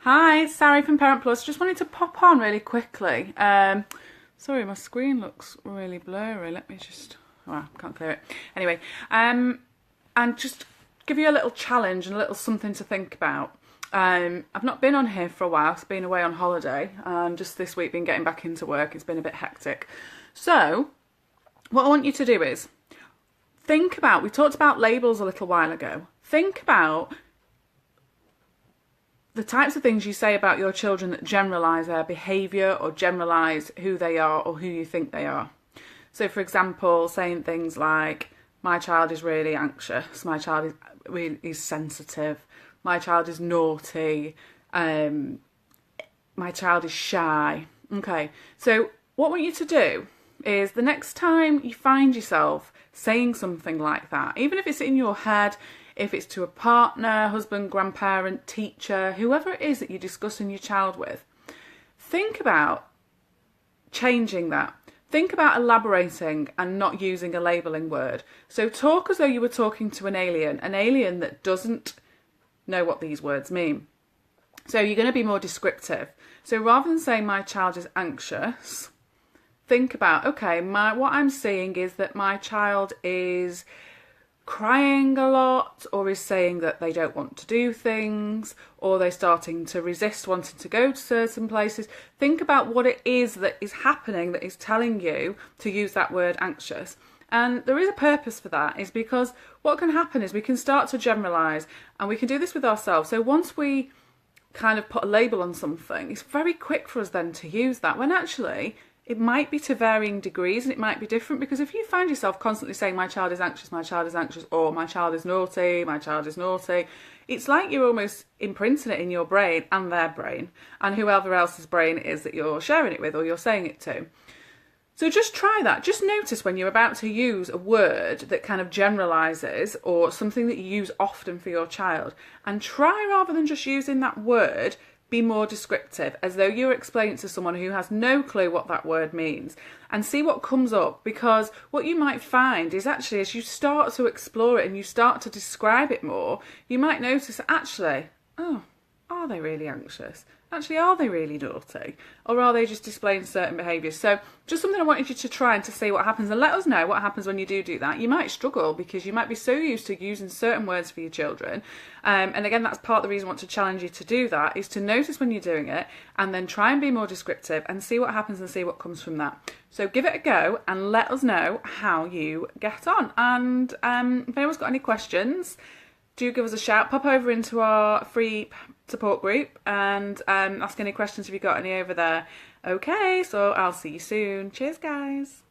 Hi, Sari from Parent Plus. Just wanted to pop on really quickly. Sorry, my screen looks really blurry. Let me just, oh, I can't clear it. Anyway, and just give you a little challenge and a little something to think about. I've not been on here for a while. I've been away on holiday, and just this week been getting back into work. It's been a bit hectic. So, what I want you to do is think about, we talked about labels a little while ago. Think about the types of things you say about your children that generalise their behaviour or generalise who they are or who you think they are. So, for example, saying things like, my child is really anxious, my child is sensitive, my child is naughty, my child is shy. Okay, so what I want you to do is the next time you find yourself saying something like that, even if it's in your head, if it's to a partner, husband, grandparent, teacher, whoever it is that you're discussing your child with, think about changing that. Think about elaborating and not using a labelling word. So talk as though you were talking to an alien that doesn't know what these words mean. So you're going to be more descriptive. So rather than saying my child is anxious, think about, okay, what I'm seeing is that my child is crying a lot, or is saying that they don't want to do things, or they're starting to resist wanting to go to certain places. Think about what it is that is happening that is telling you to use that word anxious. And there is a purpose for that, is because what can happen is we can start to generalise, and we can do this with ourselves. So once we kind of put a label on something, it's very quick for us then to use that, when actually it might be to varying degrees and it might be different. Because if you find yourself constantly saying my child is anxious, or my child is naughty, it's like you're almost imprinting it in your brain and their brain and whoever else's brain it is that you're sharing it with or you're saying it to. So just try that. Just notice when you're about to use a word that kind of generalises or something that you use often for your child, and try, rather than just using that word, be more descriptive, as though you're explaining to someone who has no clue what that word means, and see what comes up. Because what you might find is, actually, as you start to explore it and you start to describe it more, you might notice, actually, oh, are they really anxious? Actually, are they really naughty? Or are they just displaying certain behaviours? So just something I wanted you to try and to see what happens, and let us know what happens when you do that. You might struggle because you might be so used to using certain words for your children. And again, that's part of the reason I want to challenge you to do that, is to notice when you're doing it and then try and be more descriptive and see what happens and see what comes from that. So give it a go and let us know how you get on. And if anyone's got any questions, do give us a shout. Pop over into our free support group and ask any questions if you've got any over there. Okay, so I'll see you soon. Cheers, guys.